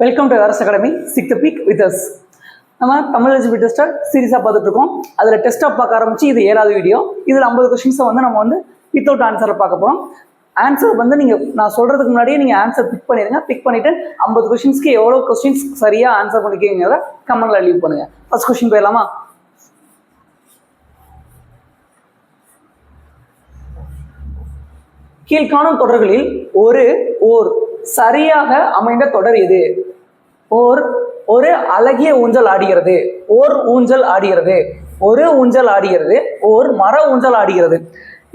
Welcome to ARS academy seek the peak with us. நம்ம Tamil eligibility டெஸ்ட்டை சீரியஸாக பார்த்துட்டு இருக்கோம். அதில் டெஸ்ட்டாக பார்க்க ஆரம்பிச்சு இது 7வது வீடியோ. இதில் 50 கொஸ்டின்ஸை நம்ம வித்தவுட் ஆன்சரை பார்க்க போகிறோம். ஆன்சர் நீங்கள் நான் சொல்கிறதுக்கு முன்னாடியே நீங்கள் ஆன்சர் பிக் பண்ணிடுங்க. பிக் பண்ணிவிட்டு 50 கொஸ்டின்ஸ்க்கு எவ்வளோ கொஸ்டின்ஸ் சரியாக ஆன்சர் பண்ணிக்கிறீங்கிறத கமெண்ட்டில் லீவ் பண்ணுங்கள். ஃபர்ஸ்ட் கொஸ்டின் போயிடலாமா? கீழ்காணும் தொடர்களில் ஓர் சரியாக அமைந்த தொடர் எது? ஒரு அழகிய ஊஞ்சல் ஆடுகிறது, ஓர் ஊஞ்சல் ஆடுகிறது, ஒரு ஊஞ்சல் ஆடுகிறது, ஓர் மர ஊஞ்சல் ஆடுகிறது.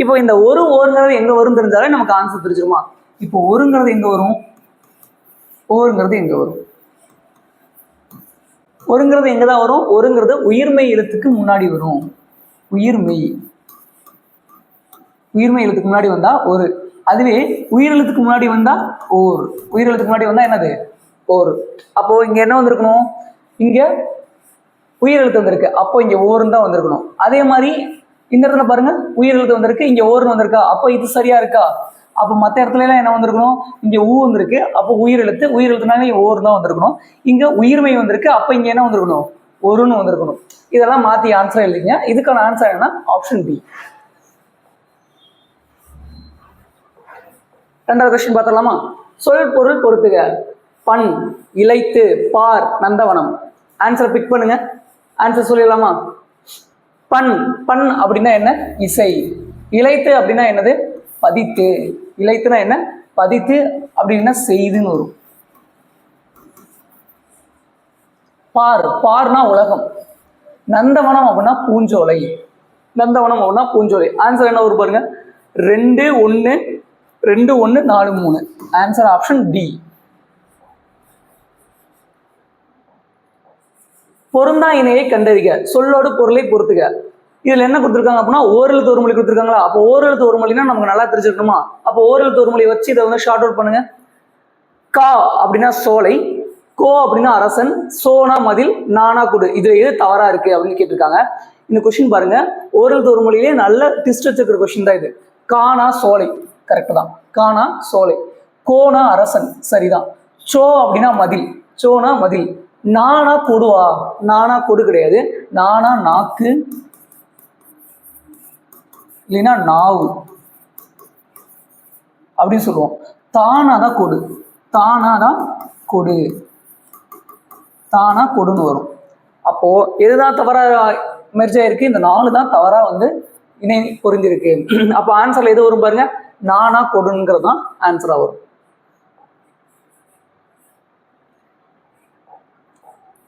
இப்போ இந்த ஓருங்கிறது எங்க வரும் தெரிஞ்சாலே நமக்கு ஆன்சர் தெரிஞ்சிருமா? இப்போ ஒருங்கிறது எங்க வரும்? ஓருங்கிறது எங்க வரும்? ஒருங்கிறது எங்கதான் வரும்? ஒருங்கிறது உயிர்மெய் எழுத்துக்கு முன்னாடி வரும். உயிர்மெய் எழுத்துக்கு முன்னாடி வந்தா ஒரு. அதுவே உயிரெழுத்துக்கு முன்னாடி வந்தா ஓர். உயிரெழுத்துக்கு முன்னாடி வந்தா என்னது? ஓர். அப்போ இங்க என்ன வந்திருக்கணும்? இங்க உயிரெழுத்து வந்திருக்கு, அப்போ இங்க ஓர்னு தான் வந்திருக்கணும். அதே மாதிரி இந்த இடத்துல பாருங்க, உயிரெழுத்து வந்திருக்கு, இங்க ஓர்னு வந்திருக்கா, அப்போ இது சரியா இருக்கா? அப்போ மற்ற இடத்துல எல்லாம் என்ன வந்திருக்கணும்? இங்க ஊ வந்திருக்கு, அப்போ உயிரெழுத்துனால ஓர் தான் வந்திருக்கணும். இங்க உயிர்மை வந்திருக்கு, அப்போ இங்க என்ன வந்திருக்கணும்? ஒருன்னு வந்திருக்கணும். இதெல்லாம் மாத்தி ஆன்சர் எழுதிங்க. இதுக்கான ஆன்சர் என்ன? Option B. ரெண்டாவது கொஸ்டின் பார்த்தலாமா? சொல் பொருள் பொறுத்துக. பண், இளைத்து, பார், நந்தவனம். ஆன்சர் பிக் பண்ணுங்க. ஆன்சர் சொல்லிடலாமா? பண் அப்படின்னா என்ன? இசை. இளைத்து அப்படின்னா என்னது? பதித்து. இளைத்துனா என்ன? பதித்து. அப்படின்னா செய்துன்னு வரும். பார்னா உலகம். நந்தவனம் அப்படின்னா பூஞ்சோலை. நந்தவனம் அப்படின்னா பூஞ்சோலை. ஆன்சர் என்ன வரும் பாருங்க. 2 1 2 1 4 3. Answer option D. பொருந்தா இணையை கண்டறிக. சொல்லோடு பொருளை பொறுத்துக. இதுல என்ன கொடுத்துருக்காங்க அப்படின்னா ஓரெழுத்து ஒரு மொழி கொடுத்துருக்காங்களா? அப்போ ஓரெழுத்து ஒரு மொழினா நமக்கு நல்லா தெரிஞ்சிருக்கணுமா? அப்போ ஓரெழுத்து ஒரு மொழி வச்சு இதை ஷார்ட் அவுட் பண்ணுங்க. கா அப்படின்னா சோலை, கோ அப்படின்னா அரசன், சோனா மதில், நானா குடு. இதுல எது தவறா இருக்கு அப்படின்னு கேட்டிருக்காங்க. இந்த கொஸ்டின் பாருங்க, ஓரெழுத்து ஒரு மொழியிலே நல்ல டிஸ்ட் வச்சிருக்கிற கொஸ்டின் தான் இது. கானா சோலை, கரெக்ட் தான். கானா சோலை. கோனா அரசன், சரிதான். சோ அப்படின்னா மதில், சோனா மதில். நானா கொடுவா? நானா கொடு கிடையாது. நானா நாக்கு, இல்லைன்னா நாவு அப்படின்னு சொல்லுவோம். தானாதான் கொடு, தானாதான் கொடு, தானா கொடுன்னு வரும். அப்போ எதுதான் தவறா மெர்ஜா இருக்கு? இந்த 4 தான் தவறா இணை பொருந்திருக்கு. அப்போ ஆன்சர்ல எது வரும் பாருங்க, நானா கொடுங்கிறது தான் ஆன்சரா வரும்.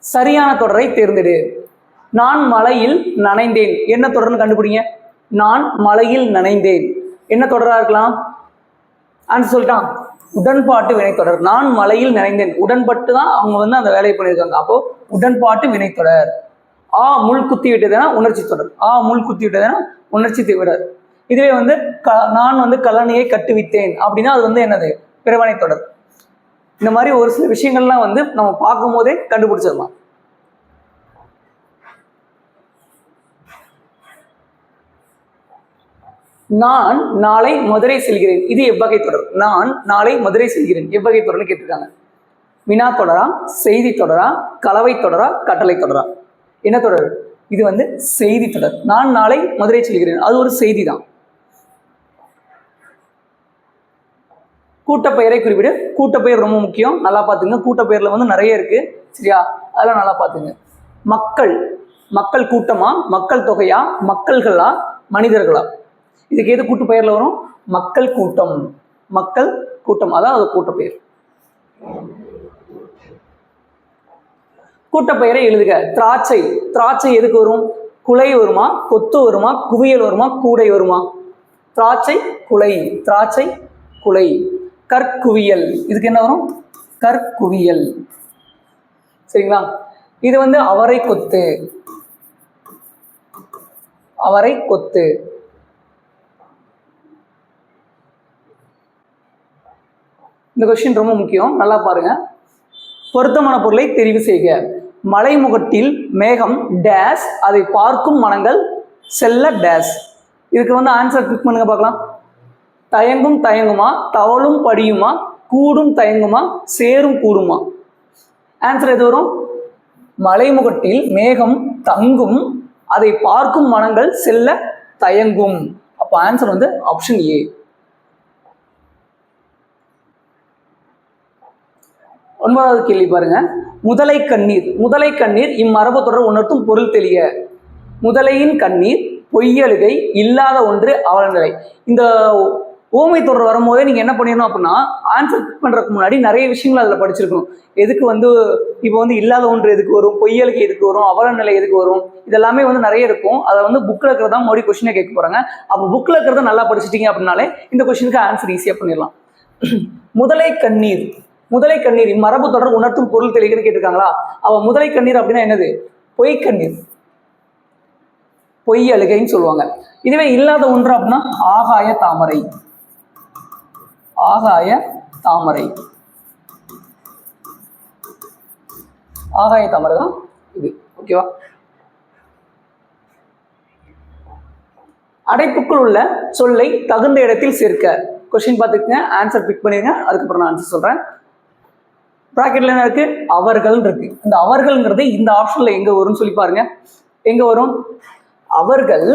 சரியான தொடரை தேர்ந்தெடு. நான் மலையில் நனைந்தேன். என்ன தொடர்னு கண்டுபிடிங்க. நான் மலையில் நனைந்தேன் என்ன தொடரா இருக்கலாம்? ஆன்சர் சொல்லிட்டான், உடன்பாட்டு வினைத்தொடர். நான் மலையில் நனைந்தேன், உடன்பட்டு தான் அவங்க அந்த வேலையை பண்ணியிருக்காங்க. அப்போ உடன்பாட்டு வினைத்தொடர். முள் குத்தி விட்டதுன்னா உணர்ச்சி தொடர். முள் குத்தி விட்டதுன்னா உணர்ச்சி தொடர். இதுவே நான் கலனையை கட்டுவித்தேன் அப்படின்னா அது என்னது? பிறவனை தொடர். இந்த மாதிரி ஒரு சில விஷயங்கள்லாம் நம்ம பார்க்கும் போதே கண்டுபிடிச்சிடலாம். நான் நாளை மதுரை செல்கிறேன், இது எவ்வகை தொடர்? நான் நாளை மதுரை செல்கிறேன் எவ்வகை தொடர்னு கேட்டிருக்காங்க. வினா தொடரா, செய்தி தொடரா, கலவை தொடரா, கட்டளை தொடரா? என்ன தொடர் இது? செய்தி தொடர். நான் நாளை மதுரை செல்கிறேன், அது ஒரு செய்தி தான். கூட்டப்பெயரை குறிப்பிடு. கூட்டப்பெயர் ரொம்ப முக்கியம், நல்லா பார்த்துங்க. கூட்டப்பெயர்ல நிறைய இருக்கு, சரியா? அதெல்லாம் நல்லா பார்த்துங்க. மக்கள் கூட்டமா, மக்கள் தொகையா, மக்கள்களா, மனிதர்களா? இதுக்கு எது கூட்டுப்பெயர்ல வரும்? மக்கள் கூட்டம், அதான் அது கூட்டப்பெயர். கூட்டப்பெயரை எழுதுக. திராட்சை எதுக்கு வரும்? குலை வருமா, கொத்து வருமா, குவியல் வருமா, கூடை வருமா? திராட்சை குலை. கற்குவியல், இதுக்கு என்ன வரும்? கற்குவியல், சரிங்களா? இது அவரை கொத்து. இந்த கொஸ்டின் ரொம்ப முக்கியம், நல்லா பாருங்க. பொருத்தமான பொருளை தெரிவு செய்க. மலைமுகட்டில் மேகம் டேஸ், அதை பார்க்கும் மனங்கள் செல்ல டேஸ். இதுக்கு ஆன்சர் கிளிக் பண்ணுங்க பார்க்கலாம். தயங்குமா, தவளும் படியுமா, கூடும் தயங்குமா, சேரும் கூடுமா? ஆன்சர் எது வரும்? மலைமுகட்டில் மேகம் தங்கும், அதை பார்க்கும் மனங்கள் செல்ல தயங்கும். அப்போ ஆன்சர் வந்து ஆப்ஷன் ஏ. ஒன்பதாவது கேள்வி பாருங்க. முதலை கண்ணீர். முதலை கண்ணீர் இம்மரபு தொடர் உணர்த்தும் பொருள் தெளிய. முதலையின் கண்ணீர், பொய்யழுகை, இல்லாத ஒன்று, அவலநிலை. இந்த ஓமை தொடர் வரும்போதே நீங்க என்ன பண்ணிடணும் அப்படின்னா, ஆன்சர் பண்றதுக்கு முன்னாடி நிறைய விஷயங்கள் அதில் படிச்சிருக்கணும். எதுக்கு வந்து இப்போ வந்து இல்லாத ஒன்று எதுக்கு வரும், பொய்யழுகை எதுக்கு வரும், அவலநிலை எதுக்கு வரும், இதெல்லாமே வந்து நிறைய இருக்கும். அதை வந்து புக்கில் இருக்கிறதா மறுபடியும் கொஸ்டினை கேட்க போறாங்க. அப்போ புக்கில் இருக்கிறத நல்லா படிச்சிட்டீங்க அப்படின்னாலே இந்த கொஸ்டினுக்கு ஆன்சர் ஈஸியாக பண்ணிடலாம். முதலை கண்ணீர். முதலை கண்ணீர் இம்மரபு தொடர் உணர்த்தும் பொருள் தெளிகன்னு கேட்டிருக்காங்களா? அவ முதலை கண்ணீர் அப்படின்னா என்னது? பொய் கண்ணீர், பொய் அழுகைன்னு சொல்லுவாங்க. இதுவே இல்லாத ஒன்று அப்படின்னா ஆகாய தாமரை. ஆகாய தாமரை, ஆகாய தாமரை தான் இது. ஓகேவா? அடைப்புக்குள் உள்ள சொல்லை தகுந்த இடத்தில் சேர்க்க. கொஸ்டின் பார்த்துக்கங்க, ஆன்சர் பிக் பண்ணிருங்க, அதுக்கப்புறம் நான் ஆன்சர் சொல்றேன். பிராக்கெட்ல என்ன இருக்கு? அவர்கள் இருக்கு. இந்த அவர்கள்ங்கிறது இந்த ஆப்ஷன்ல எங்க வரும்னு சொல்லி பாருங்க. எங்க வரும்? அவர்கள்,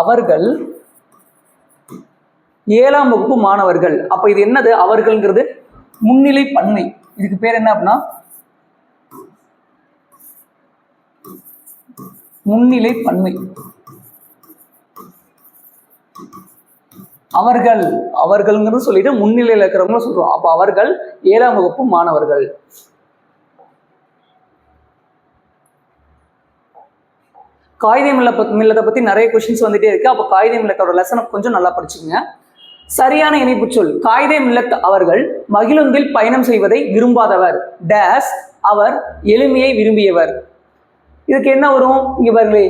அவர்கள் 7ஆம் வகுப்பு மாணவர்கள். அப்ப இது என்னது? அவர்கள்ங்கிறது முன்னிலை பன்மை. இதுக்கு பேர் என்ன அப்படின்னா முன்னிலை பன்மை. அவர்கள், அவர்கள்ங்கிறது சொல்லிட்டு முன்னிலையில் இருக்கிறவங்க சொல்றோம். அப்ப அவர்கள் 7ஆம் வகுப்பு மாணவர்கள். காயிதே மில்லத்தை பத்தி நிறைய கொஸ்டின்ஸ் வந்துட்டே இருக்கு. அப்ப காயிதே மில்லத்தோட லெசனை கொஞ்சம் நல்லா படிச்சுக்கங்க. சரியான இணைப்பு சொல். காயிதே மில்லத் அவர்கள் மகிழுந்தில் பயணம் செய்வதை விரும்பாதவர். டேஸ், அவர் எளிமையை விரும்பியவர். இதுக்கு என்ன வரும்? இங்க பாருங்களே,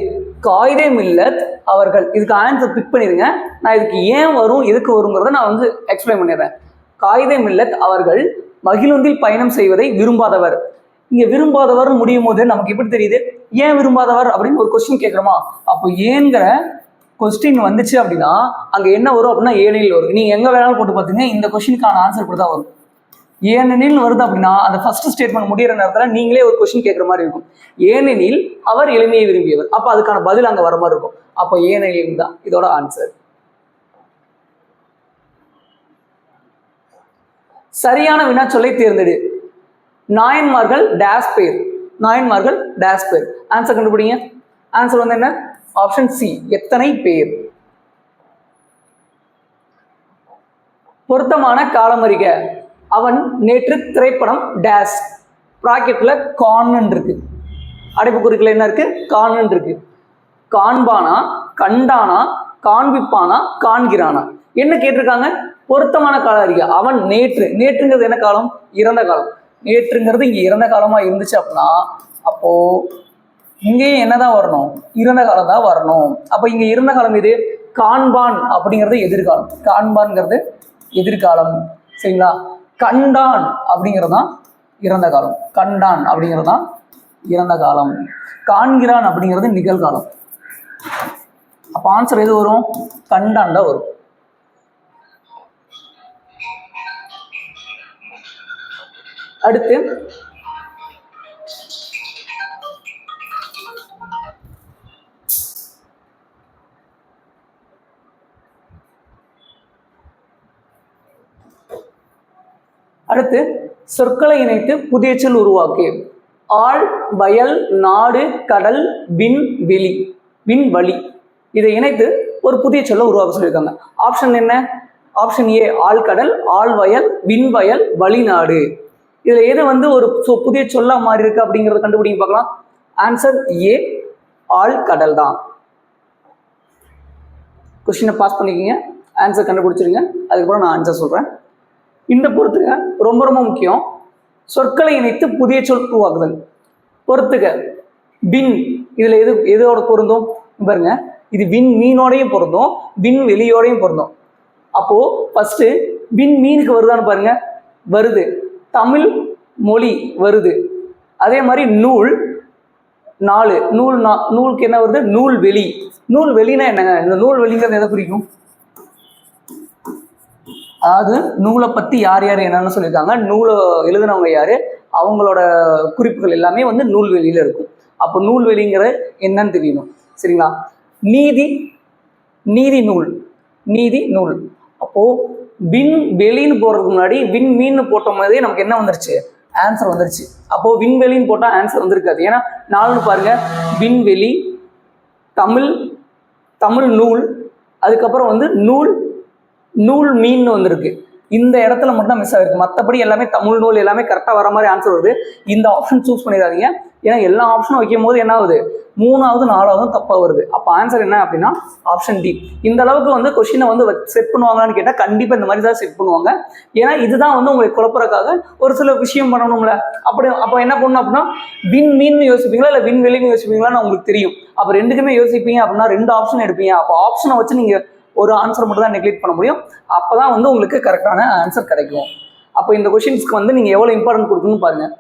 காயிதே மில்லத் அவர்கள். இதுக்கு ஆன்சர் பிக் பண்ணிருங்க. நான் இதுக்கு ஏன் வரும், எதுக்கு வருங்கிறத நான் வந்து எக்ஸ்பிளைன் பண்ணிடுறேன். காயிதே மில்லத் அவர்கள் மகிழுந்தில் பயணம் செய்வதை விரும்பாதவர். இங்க விரும்பாதவர் முடியும் போது நமக்கு எப்படி தெரியுது? ஏன் விரும்பாதவர் அப்படின்னு ஒரு கொஸ்டின் கேட்கிறோமா? அப்போ ஏங்கிற கொஸ்டின் வந்துச்சு அப்படின்னா அங்க என்ன வரும் அப்படின்னா ஏனெனில் வரும். நீங்க எங்க வேணாலும் போட்டு பார்த்தீங்க, இந்த கொஸ்டினுக்கான ஆன்சர் கூட தான் வரும். ஏனெனில் வருது அப்படின்னா அந்த ஃபர்ஸ்ட் ஸ்டேட்மெண்ட் முடிகிற நேரத்தில் நீங்களே ஒரு கொஸ்டின் கேட்குற மாதிரி இருக்கும். ஏனெனில் அவர் எளிமையை விரும்பியவர். அப்போ அதுக்கான பதில் அங்கே வர மாதிரி இருக்கும். அப்போ ஏனெனில் தான் இதோட ஆன்சர். சரியான வினா சொல்லை தேர்ந்தெடு. நாயன்மார்கள் டேஸ் பேர். நாயன்மார்கள் டேஸ் பேர். ஆன்சர் கண்டுபிடிங்க. ஆன்சர் வந்து என்ன? ஆப்ஷன் சி, எத்தனை பேர். பொருத்தமான காலம் அறிக. அவன் நேற்று திரைப்படம் டேஸ். பிராக்கெட்ல கான் இருக்கு, அடைப்புக்குறிக்குள்ள என்ன இருக்கு? கான் இருக்கு. காண்பானா, கண்டானா, காண்பிப்பானா, காண்கிறானா? என்ன கேட்டிருக்காங்க? பொருத்தமான காலம் அறிக. அவன் நேற்று. நேற்றுங்கிறது என்ன காலம்? இறந்த காலம். நேற்றுங்கிறது இங்க இறந்த காலமா இருந்துச்சு அப்படின்னா அப்போ இங்கேயும் என்னதான் வரணும்? இறந்த காலம் தான் வரணும். அப்ப இங்க இறந்த காலம் இது. காண்பான் அப்படிங்கிறது எதிர்காலம். காண்பான்ங்கிறது எதிர்காலம். சரிங்களா? கண்டான் அப்படிங்கிறது தான் இறந்த காலம். கண்டான் அப்படிங்கிறது தான் இறந்த காலம். காண்கிறான் அப்படிங்கிறது நிகழ்காலம். அப்ப ஆன்சர் எது வரும்? கண்டான் தான் வரும். அடுத்து அடுத்து சொற்களை இணைத்து புதிய சொல் உருவாக்கு. ஆள், வயல், நாடு, கடல், விண், வெளி, விண்வெளி. இதை இணைத்து ஒரு புதிய சொல்ல உருவாக்க சொல்லியிருக்காங்க. ஆப்ஷன் என்ன? ஆப்ஷன் ஏ ஆழ்கடல், ஆழ்வயல், விண்வயல், வழிநாடு. இதுல எது வந்து ஒரு புதிய சொல்ல மாறி இருக்கு அப்படிங்கறத கண்டுபிடிங்க பார்க்கலாம். ஆன்சர் ஏ ஆழ்கடல் தான். கொஸ்டினை பாஸ் பண்ணிக்கிங்க, ஆன்சர் கண்டுபிடிச்சிருங்க. அதுக்கப்புறம் நான் ஆன்சர் சொல்றேன். இந்த பொறுத்துக ரொம்ப ரொம்ப முக்கியம். சொற்களை இணைத்து புதிய சொல் உருவாக்குதல். பொறுத்துக விண், இதுல எதோட பொருந்தும் பாருங்க. இது விண் மீனோடையும் பொருந்தும், விண் வெளியோடையும் பொருந்தும். அப்போ ஃபர்ஸ்ட் விண் மீனுக்கு வருதான்னு பாருங்க. வருது. தமிழ் மொழி வருது. அதே மாதிரி நூல், நாலு, நூலுக்கு என்ன வருது? நூல் வெளி. நூல் வெளினா என்னங்க? இந்த நூல் வெளிங்கிறது எதை குறிக்கும்? அதாவது நூலை பற்றி யார் யார் என்னன்னு சொல்லியிருக்காங்க, நூலை எழுதினவங்க யார், அவங்களோட குறிப்புகள் எல்லாமே வந்து நூல்வெளியில் இருக்கும். அப்போ நூல்வெளிங்கிற என்னன்னு தெரியணும். சரிங்களா? நீதி, நீதி நூல், நீதி நூல். அப்போது விண்வெளின்னு போகிறதுக்கு முன்னாடி விண்மீன்னு போட்ட மாதிரியே நமக்கு என்ன வந்துருச்சு, ஆன்சர் வந்துருச்சு. அப்போது விண்வெளின்னு போட்டால் ஆன்சர் வந்திருக்காது. ஏன்னா நாலுன்னு பாருங்கள், விண்வெளி, தமிழ், தமிழ் நூல், அதுக்கப்புறம் வந்து நூல், நூல் மீன் வந்திருக்கு. இந்த இடத்துல மட்டும் மிஸ் ஆகிருக்கு. மற்றபடி எல்லாமே தமிழ் நூல் எல்லாமே கரெக்டாக வர மாதிரி ஆன்சர் வருது. இந்த ஆப்ஷன் சூஸ் பண்ணிடாதீங்க. ஏன்னா எல்லா ஆப்ஷனும் வைக்கும் போது என்ன ஆகுது, 3வது 4வது தப்பாக வருது. அப்போ ஆன்சர் என்ன அப்படின்னா ஆப்ஷன் டி. இந்த அளவுக்கு வந்து கொஸ்டினை வந்து செட் பண்ணுவாங்கன்னு கேட்டால் கண்டிப்பாக இந்த மாதிரி தான் செட் பண்ணுவாங்க. ஏன்னா இதுதான் வந்து உங்களுக்கு குழப்பறதுக்காக ஒரு சில விஷயம் பண்ணணும்ல. அப்போ என்ன பண்ணணும் அப்படின்னா விண்மீன் யோசிப்பீங்களா இல்லை விண்வெளின்னு யோசிப்பீங்களான்னு உங்களுக்கு தெரியும். அப்போ ரெண்டுக்குமே யோசிப்பீங்க அப்படின்னா 2 ஆப்ஷன் எடுப்பீங்க. அப்போ ஆப்ஷனை வச்சு நீங்கள் ஒரு ஆன்சர் மட்டும் தான் நெக்லெக்ட் பண்ண முடியும். அப்போ தான் வந்து உங்களுக்கு கரெக்டான ஆன்சர் கிடைக்கும். அப்போ இந்த கொஷின்ஸ்க்கு வந்து நீங்கள் எவ்வளோ இம்பார்ட்டன்ட் கொடுக்கணும்னு பாருங்கள்.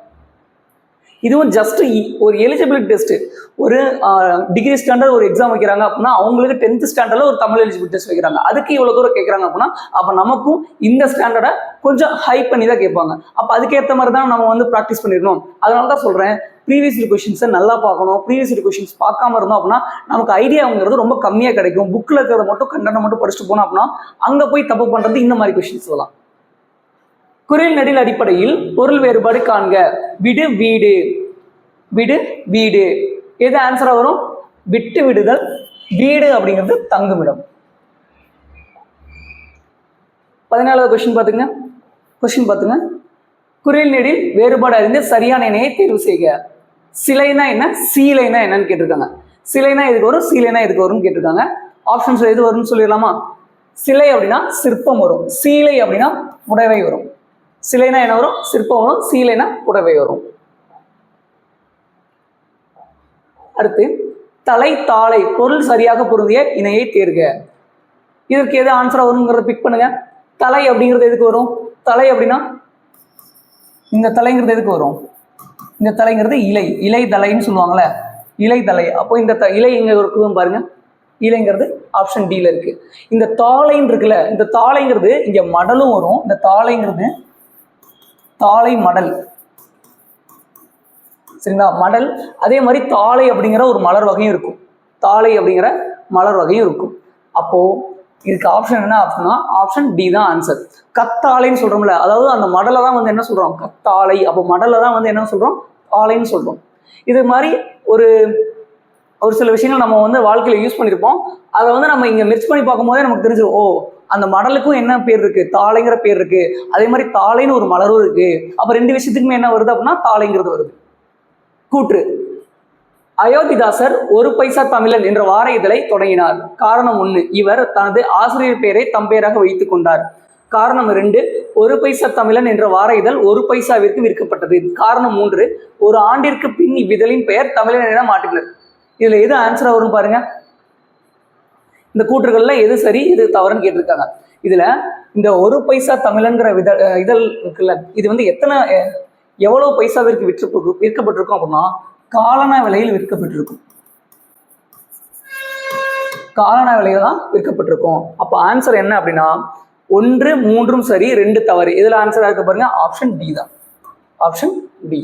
இதுவும் ஜஸ்ட் ஒரு எலிஜிபிலிட்டி டெஸ்ட்டு. ஒரு டிகிரி ஸ்டாண்டர்ட் ஒரு எக்ஸாம் வைக்கிறாங்க அப்படின்னா அவங்களுக்கு 10th ஸ்டாண்டர்டில் ஒரு தமிழ் எலிஜிபிலிட்டி டெஸ்ட் வைக்கிறாங்க. அதுக்கு இவ்வளோ தூரம் கேட்குறாங்க அப்படின்னா அப்போ நமக்கும் இந்த ஸ்டாண்டர்டை கொஞ்சம் ஹை பண்ணி தான் கேட்பாங்க. அப்போ அதுக்கேற்ற மாதிரி தான் நம்ம வந்து ப்ராக்டிஸ் பண்ணிடணும். அதனால தான் சொல்கிறேன், ப்ரீவியஸ் இயர் கொஷின்ஸை நல்லா பார்க்கணும். ப்ரீவியஸ் இயர் கொஷின்ஸ் பார்க்காம இருந்தோம் அப்படின்னா நமக்கு ஐடியாங்கிறது ரொம்ப கம்மியாக கிடைக்கும். புக்கில் இருக்கிறத மட்டும் கண்டென்ட் மட்டும் படிச்சுட்டு போனோம் அப்படின்னா அங்கே போய் தப்பு பண்ணுறது இந்த மாதிரி கொஷின்ஸ் சொல்லலாம். குரில் நெடில் அடிப்படையில் பொருள் வேறுபாடு காண்க. விடு, வீடு, விடு, வீடு. எது ஆன்சரா வரும்? விட்டு விடுதல். வீடு அப்படிங்கிறது தங்குமிடம். 14வது கொஸ்டின் பார்த்துங்க. கொஸ்டின் பார்த்துங்க. குரில் நெடில் வேறுபாடு அறிந்து சரியான இணையை தேர்வு செய்க. சிலைனா என்ன, சீலைனா என்னன்னு கேட்டிருக்காங்க. சிலைனா எதுக்கு வரும், சீலைனா எதுக்கு வரும்னு கேட்டிருக்காங்க. ஆப்ஷன்ஸ் எது வரும்னு சொல்லிடலாமா? சிலை அப்படின்னா சிற்பம் வரும், சீலை அப்படின்னா புடவை வரும். சிலைனா என்ன வரும்? சிற்பம் வரும். சீலைனா புடவை வரும். அடுத்து தலை, தாளை பொருள் சரியாக பொருந்திய இணையை தேர்க. இதற்கு எது ஆன்சரா வருங்கிறத பிக் பண்ணுங்க. தலை அப்படிங்கிறது எதுக்கு வரும்? தலை அப்படின்னா இந்த தலைங்கிறது எதுக்கு வரும்? இந்த தலைங்கிறது இலை, இலை தலைன்னு சொல்லுவாங்கல்ல, இலை தலை. அப்போ இந்த இலை எங்க இருக்குதுன்னு பாருங்க. இலைங்கிறது ஆப்ஷன் டில இருக்கு. இந்த தாளைன்னு இருக்குல்ல, இந்த தாளைங்கிறது இங்க மடலும் வரும். இந்த தாளைங்கிறது தாளை மடல். சரிங்களா? மடல். அதே மாதிரி தாளை அப்படிங்கிற ஒரு மலர் வகையும் இருக்கும். தாளை அப்படிங்கிற மலர் வகையும் இருக்கும். அப்போ இதுக்கு ஆப்ஷன் என்ன அப்படின்னா ஆப்ஷன் டி தான் ஆன்சர். கத்தாழைன்னு சொல்றோம்ல, அதாவது அந்த மடலை தான் வந்து என்ன சொல்றோம், கத்தாழை. அப்போ மடலை தான் வந்து என்ன சொல்றோம், தாளைன்னு சொல்றோம். இது மாதிரி ஒரு சில விஷயங்கள் நம்ம வந்து வாழ்க்கையில யூஸ் பண்ணியிருப்போம். அதை வந்து நம்ம இங்க மிர்ச் பண்ணி பார்க்கும் போதே நமக்கு தெரிஞ்சிடும், ஓ அந்த மடலுக்கும் என்ன பேர் இருக்கு, தாளைங்கிற பேர் இருக்கு. அதே மாதிரி தாளைன்னு ஒரு மலரும் இருக்கு. அப்ப 2 விஷயத்துக்குமே என்ன வருது அப்படின்னா தாளைங்கிறது வருது. கூற்று. அயோத்திதாசர் 1 பைசா தமிழன் என்ற வார இதழை தொடங்கினார். காரணம் 1, இவர் தனது ஆசிரியர் பெயரை தம் பெயராக வைத்துக் கொண்டார். காரணம் 2, 1 பைசா தமிழன் என்ற வார இதழ் 1 பைசாவிற்கு விற்கப்பட்டது. காரணம் 3, ஒரு ஆண்டிற்கு பின் இவ்விதழின் பெயர் தமிழன் என மாற்றினர். இதுல எது ஆன்சரா வரும் பாருங்க. இந்த கூற்றுகள்ல எது சரி எது தவறுன்னு கேட்டிருக்காங்க. இதுல இந்த 1 பைசா தமிழன்கிற இதழ் இருக்குல்ல, இது வந்து எவ்வளவு பைசாவிற்கு விற்கப்பட்டிருக்கும் அப்படின்னா காலனா விலையில் விற்கப்பட்டிருக்கும். காலனா விலையில தான் விற்கப்பட்டிருக்கும். அப்போ ஆன்சர் என்ன அப்படின்னா 1, 3 சரி, 2 தவறு. இதுல ஆன்சரா இருக்க பாருங்க ஆப்ஷன் டி தான். Option D.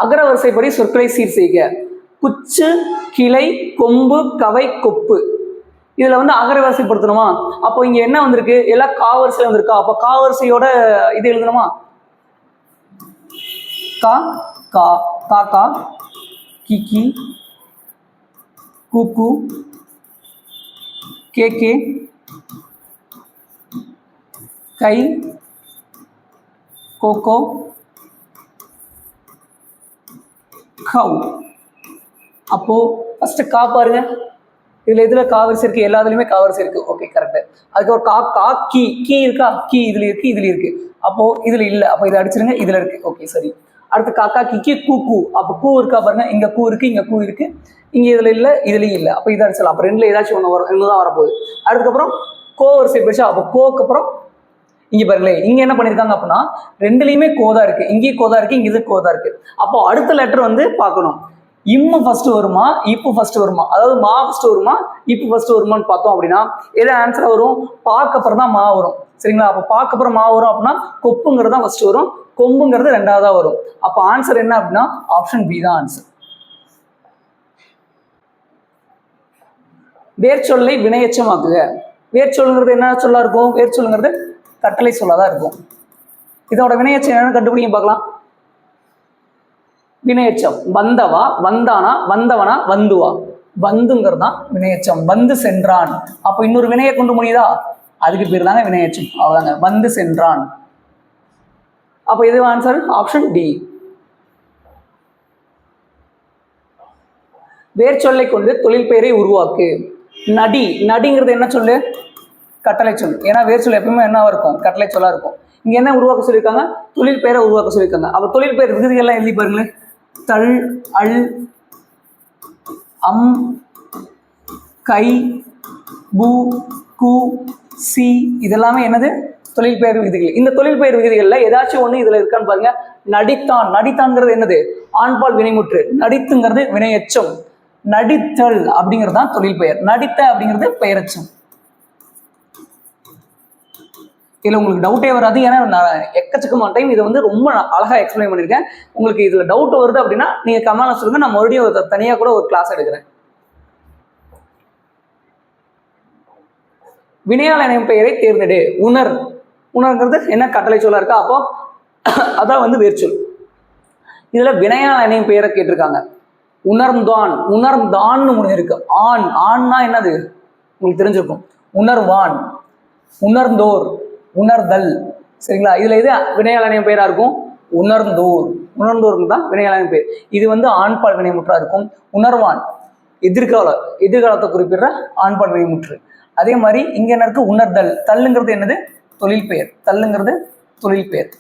அகரவரிசைப்படி சொற்களை சீர் செய்க. குச்சு, கிளை, கொம்பு, கவை, கொப்பு. இதுல வந்து அகரவரிசைப்படுத்தணுமா? அப்போ இங்க என்ன வந்திருக்கு, எல்லாம் காவரிசையில வந்திருக்கா. அப்போ காவரிசையோட இது எழுதணுமா? கா, கா, காக்கா, கிக்கி, கூக்கு, கேக்கே, கை, கோகோ, கவ். அப்போ ஃபர்ஸ்ட் கா பாருங்க. இதுல எதுல காவரிசை இருக்கு? எல்லாத்துலயுமே காவரிசை இருக்கு. Okay, correct. அதுக்கு ஒரு கா, கா, கீ, கீ இருக்கா? கீ இதுல இருக்கு, இதுல இருக்கு. அப்போ இதுல இல்ல, அப்போ இதை அடிச்சிருங்க. இதுல இருக்கு. ஓகே, சரி. அடுத்து காக்கா, கிக்கி, கூ, கூ. அப்போ கூ இருக்கா பாருங்க. இங்க கூ இருக்கு, இங்க கூ இருக்கு, இங்க இதுல இல்ல, இதுலயும் இல்ல. அப்போ இதை அடிச்சலாம். அப்போ 2ல ஏதாச்சும் ஒன்று வரும், இன்னும் வரப்போகுது. அதுக்கப்புறம் கோ வரிசை போயிடுச்சா? அப்போ கோக்கு அப்புறம் இங்க பாருங்களேன், இங்க என்ன பண்ணிருக்காங்க அப்படின்னா 2லயுமே கோதா இருக்கு. இங்கேயும் கோதா இருக்கு, இங்க இது கோதா இருக்கு. அப்போ அடுத்த லெட்டர் வந்து பார்க்கணும். இம்மு ஃபர்ஸ்ட் வருமா இப்பு ஃபர்ஸ்ட் வருமா, அதாவது மா ஃபர்ஸ்ட் வருமா இப்பு ஃபர்ஸ்ட் வருமான்னு பார்த்தோம் அப்படின்னா எது ஆன்சரா வரும், பாக்கு அப்புறம் தான் மா வரும். சரிங்களா? அப்போ பாக்கு அப்புறம் மா வரும் அப்படின்னா கொப்புங்கிறது தான் ஃபர்ஸ்ட் வரும், கொம்புங்கிறது ரெண்டாவதா வரும். அப்போ ஆன்சர் என்ன அப்படின்னா ஆப்ஷன் பி தான் ஆன்சர். வேர்ச்சொல்லை வினையெச்சமாக்குக. வேர்ச்சொல்லுங்கிறது என்ன சொல்லா இருக்கும், வேர்ச்சொல்லுங்கிறது கட்டளை சொல்லாதான் இருக்கும். இதோட வினையெச்சம் என்னன்னு கண்டுபிடிங்க பார்க்கலாம். வினையெச்சம் வந்தவா, வந்தானா, வந்தவனா, வந்துவா. வந்துங்கிறது தான் வினையெச்சம். வந்து சென்றான். அப்போ இன்னொரு வினையை கொண்டு முடியுதா, அதுக்கு பேர் தாங்க வினையெச்சம். அவ்வளவுதாங்க, வந்து சென்றான். அப்போ இது ஆன்சர் ஆப்ஷன் டி. வேர்ச்சொல்லை கொண்டு தொழில் பெயரை உருவாக்கு. நடி, நடிங்கிறது என்ன சொல்லு, கட்டளை சொல். ஏன்னா வேர்ச்சொல் எப்பவுமே என்னவா இருக்கும், கட்டளை சொல்லா இருக்கும். இங்க என்ன உருவாக்க சொல்லியிருக்காங்க, தொழில் பெயரை உருவாக்க சொல்லியிருக்காங்க. அப்ப தொழில் பெயர் விகுதிகள்லாம் எழுதி பாருங்களேன். தல், அல், அம், கை, பூ, கு, சி இதெல்லாமே என்னது, தொழில் பெயர் விகுதிகள். இந்த தொழில் பெயர் விகுதிகள்ல ஏதாச்சும் ஒண்ணு இதுல இருக்கான்னு பாருங்க. நடித்தான், நடித்தான்ங்கிறது என்னது, ஆண்பால் வினைமுற்று. நடித்துங்கிறது வினையெச்சம். நடித்தல் அப்படிங்கிறது தான் தொழில் பெயர். நடித்த அப்படிங்கிறது பெயரெச்சம். இதுல உங்களுக்கு டவுட்டே வராது, ஏன்னா நான் எக்கச்சக்கமான டைம் இதை வந்து ரொம்ப அழகா எக்ஸ்பிளைன் பண்ணியிருக்கேன். உங்களுக்கு இதுல டவுட் வருது அப்படின்னா நீங்க கமெண்ட்ல சொல்லுங்க, நான் மறுபடியும் தனியா கூட ஒரு கிளாஸ் எடுக்கிறேன். வினையால் இணையும் பெயரை தேர்ந்தெடு. உணர், உணர்ங்கிறது என்ன, கட்டளை சொல்லா இருக்கா, அப்போ அதான் வந்து வேர்ச்சொல். இதுல வினையால் இணையும் பெயரை கேட்டிருக்காங்க. உணர்ந்தான், உணர்ந்தான்னு ஒண்ணு இருக்கு. ஆண், ஆண்னா என்னது உங்களுக்கு தெரிஞ்சிருக்கும். உணர்வான், உணர்ந்தோர், உணர்தல். சரிங்களா? இதுல இது வினையால் இணையும் பெயரா இருக்கும், உணர்ந்தோர். உணர்ந்தோருக்கு தான் வினையால் இணையும் பெயர். இது வந்து ஆண்பால் வினைமுற்றா இருக்கும். உணர்வான் எதிர்காலத்தை குறிப்பிடுற ஆண்பால் வினைமுற்று. அதே மாதிரி இங்க என்ன இருக்கு, உணர்தல். தள்ளுங்கிறது என்னது, தொழில் பெயர். தள்ளுங்கிறது தொழில் பெயர்.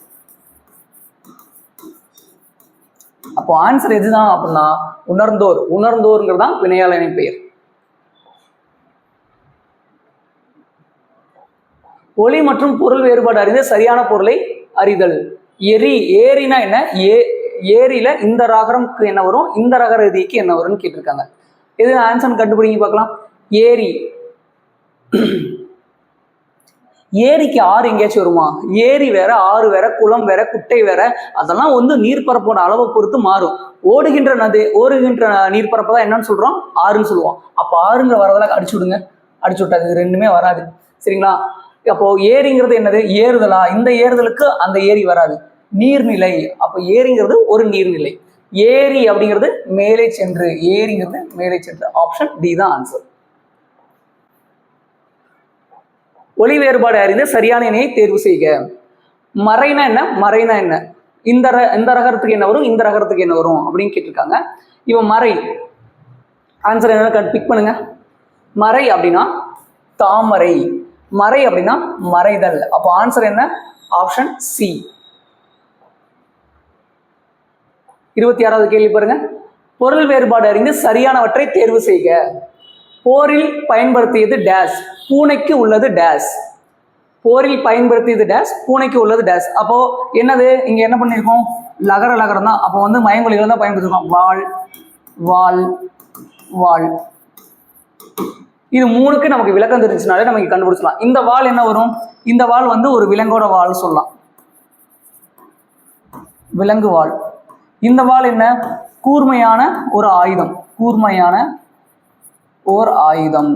அப்போ ஆன்சர் எதுதான் அப்படின்னா உணர்ந்தோர். உணர்ந்தோர்ங்கிறது தான் வினையால் இணையும் பெயர். ஒளி மற்றும் பொருள் வேறுபாடு அறிந்து சரியான பொருளை அறிதல். எரி, ஏரினா என்ன, ஏரியில இந்த ரகரம்க்கு என்ன வரும், இந்த ரகர ரீதிக்கு என்ன வரும்னு கேட்டிருக்காங்க. இது ஆன்சர் கண்டுபிடிங்க பார்க்கலாம். ஏரி, ஏரிக்கு ஆறு எங்கேயாச்சும் வருமா, ஏரி வேற, ஆறு வேற, குளம் வேற, குட்டை வேற. அதெல்லாம் வந்து நீர்ப்பரப்போட அளவை பொறுத்து மாறும். ஓடுகின்ற நீர்ப்பரப்பை தான் என்னன்னு சொல்றோம், ஆறுன்னு சொல்லுவோம். அப்போ ஆறுங்கிற வரதெல்லாம் அடிச்சு விடுங்க, அடிச்சு விட்டாது, இது ரெண்டுமே வராது. சரிங்களா? அப்போ ஏரிங்கிறது என்னது, ஏறுதலா, இந்த ஏறுதலுக்கு அந்த ஏரி வராது, நீர்நிலை. அப்போ ஏரிங்கிறது ஒரு நீர்நிலை. ஏரி அப்படிங்கிறது மேலே சென்று, ஏரிங்கிறது மேலே சென்று. ஆப்ஷன் டி தான் ஆன்சர். ஒளி வேறுபாடு அறிந்து சரியான இணையை தேர்வு செய்க. மறைனா என்ன, மறைனா என்ன, இந்த ரகரத்துக்கு என்ன வரும், இந்த ரகரத்துக்கு என்ன வரும் அப்படின்னு கேட்டிருக்காங்க. இவன் மறை, ஆன்சர் என்ன பிக் பண்ணுங்க. மறை அப்படின்னா தாமரை, மறை அப்படின்னா மறைதல். அப்போ ஆன்சர் என்ன, ஆப்ஷன் சி. 26வது கேள்வி பாருங்க. பொருள் வேறுபாடு அறிந்து சரியானவற்றை தேர்வு செய்க. போரில் பயன்படுத்தியது டேஸ், பூனைக்கு உள்ளது டேஸ். போரில் பயன்படுத்தியது டேஸ், பூனைக்கு உள்ளது டேஸ். அப்போ என்னது, இங்க என்ன பண்ணிருக்கோம், லகரம் தான். அப்போ வந்து மயங்கொலிகள் தான் பயன்படுத்திருக்கோம். வாள், வாள், வாள். இது மூணுக்கு நமக்கு விளக்கம் தெரிஞ்சுனாலே நமக்கு கண்டுபிடிச்சலாம். இந்த வாள் என்ன வரும், இந்த வாள் வந்து ஒரு விலங்கோட வாள் சொல்லலாம், விலங்கு வாள். இந்த வாள் என்ன, கூர்மையான ஒரு ஆயுதம், கூர்மையான ஓர் ஆயுதம்.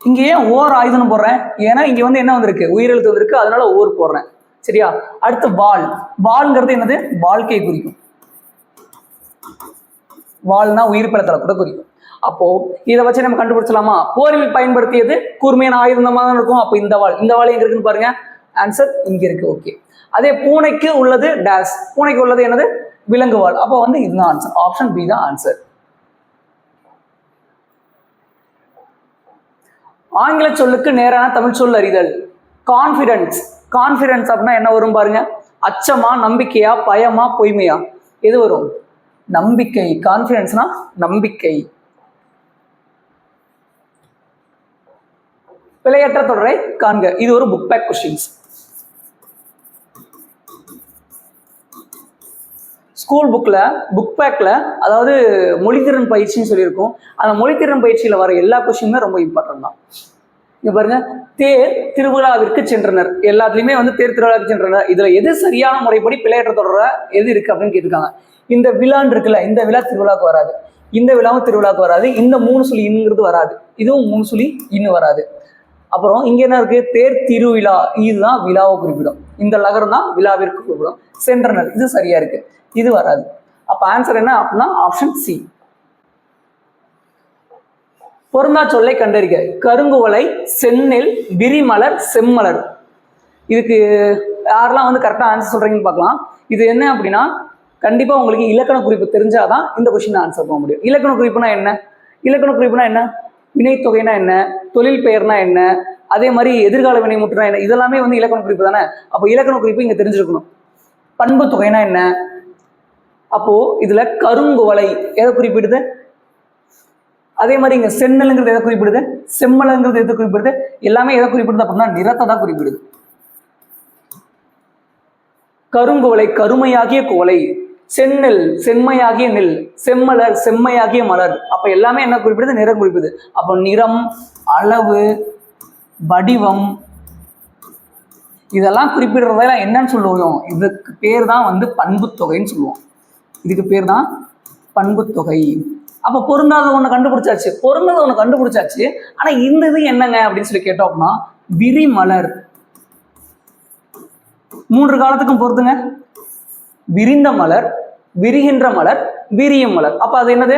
இங்க ஏன் ஓர் ஆயுதம் போடுறேன், ஏன்னா இங்க வந்து என்ன வந்திருக்கு, உயிரெழுத்து வந்திருக்கு, அதனால ஓர் போடுறேன். சரியா? அடுத்து வாள், வாள்ங்கிறது என்னது, வாழ்க்கை குறிக்கும். வாள்னா உயிர் பலத்தலை கூட குறிக்கும். அப்போ இதை வச்சு நம்ம கண்டுபிடிச்சலாமா, போரில் பயன்படுத்தியது கூர்மையான ஆயுதமா தான் இருக்கும். அப்போ இந்த வாள், இந்த வாள் எங்க இருக்குன்னு பாருங்க, ஆன்சர் இங்க இருக்கு. ஓகே. அதே பூனைக்கு உள்ளது டேஸ், பூனைக்கு உள்ளது என்னது, விலங்கு வாள். அப்போ வந்து இதுதான் ஆன்சர், ஆப்ஷன் பி தான் ஆன்சர். ஆங்கில சொல்லுக்கு நேரான தமிழ் சொல் அறிதல். கான்ஃபிடன்ஸ், கான்ஃபிடன்ஸ் அப்படின்னா என்ன வரும் பாருங்க, அச்சமா, நம்பிக்கையா, பயமா, பொய்மையா, எது வரும், நம்பிக்கை. கான்ஃபிடன்ஸ்னா நம்பிக்கை. பிழையற்ற தொடரை காண்க. இது ஒரு book bag questions. School book பேக்கில் அதாவது மொழித்திறன் பயிற்சின்னு சொல்லியிருக்கோம். அந்த மொழித்திறன் பயிற்சியில் வர எல்லா கொஸ்டினுமே ரொம்ப இம்பார்ட்டன்ட் தான். இங்கே பாருங்க, தேர் திருவிழாவிற்கு சென்றனர். எல்லாத்துலேயுமே வந்து தேர் திருவிழாவிற்கு சென்றனர். இதில் எது சரியான முறைப்படி பிழையற்ற தொடர எது இருக்குது அப்படின்னு கேட்டிருக்காங்க. இந்த விழான்னு இருக்குல்ல, இந்த விழா திருவிழாவுக்கு வராது, இந்த விழாவும் திருவிழாவுக்கு வராது, இந்த 3 சுழி இன்னுங்கிறது வராது, இதுவும் 3 சுழி இன்னும் வராது. அப்புறம் இங்க என்ன இருக்கு, தேர் திருவிழா, இதுதான் விழாவை குறிப்பிடும். இந்த லகரம் தான் விழாவிற்கு குறிப்பிடும். சென்றனர், இது சரியா இருக்கு, இது வராது. அப்ப ஆன்சர் என்ன அப்படின்னா ஆப்ஷன் சி. பொருந்தா சொல்லை கண்டறிக. கருங்குவளை, செந்நெல், விரிமலர், செம்மலர். இதுக்கு யாரெல்லாம் வந்து கரெக்டா ஆன்சர் சொல்றீங்கன்னு பார்க்கலாம். இது என்ன அப்படின்னா கண்டிப்பா உங்களுக்கு இலக்கண குறிப்பு தெரிஞ்சாதான் இந்த கொஸ்டின் ஆன்சர் பண்ண முடியும். இலக்கண குறிப்புனா என்ன? இலக்கண குறிப்புனா என்ன? வினைத்தொகைனா என்ன? தொழில் பெயர்னா என்ன? அதே மாதிரி எதிர்கால வினைமுற்றுனா என்ன? இதெல்லாமே வந்து இலக்கண குறிப்பு தானே. அப்போ இலக்கண குறிப்பு இங்க தெரிஞ்சிருக்கணும். பண்பு தொகைனா என்ன? அப்போ இதுல கருங்குவளை எதை குறிப்பிடுது? அதே மாதிரி இங்க செந்நெல்ங்கிறது எதை குறிப்பிடுது? செம்மலங்கிறது எதை குறிப்பிடுது? எல்லாமே எதை குறிப்பிடுது அப்படின்னா நிறத்தை தான் குறிப்பிடுது. கருங்குவளை கருமையாகிய குவளை, செந்நெல் செம்மையாகிய நெல், செம்மலர் செம்மையாகிய மலர். அப்ப எல்லாமே என்ன குறிப்பிடுது? நிறம் குறிப்பிடுது. அப்போ நிறம், அளவு, வடிவம் இதெல்லாம் குறிப்பிடுறதெல்லாம் என்னன்னு சொல்லுவோம்? இதுக்கு பேர் தான் வந்து பண்பு தொகைன்னு சொல்லுவோம். இதுக்கு பேர் தான் பண்பு தொகை. அப்ப பொருந்தாத ஒண்ணு கண்டுபிடிச்சாச்சு, பொருந்தாத ஒண்ணு கண்டுபிடிச்சாச்சு. ஆனா இந்த இது என்னங்க அப்படின்னு சொல்லி கேட்டோம் அப்படின்னா விரிமலர். 3 காலத்துக்கும் பொறுத்துங்க. விரிந்த மலர், விரிகின்ற மலர், விரியும் மலர். அப்ப அது என்னது?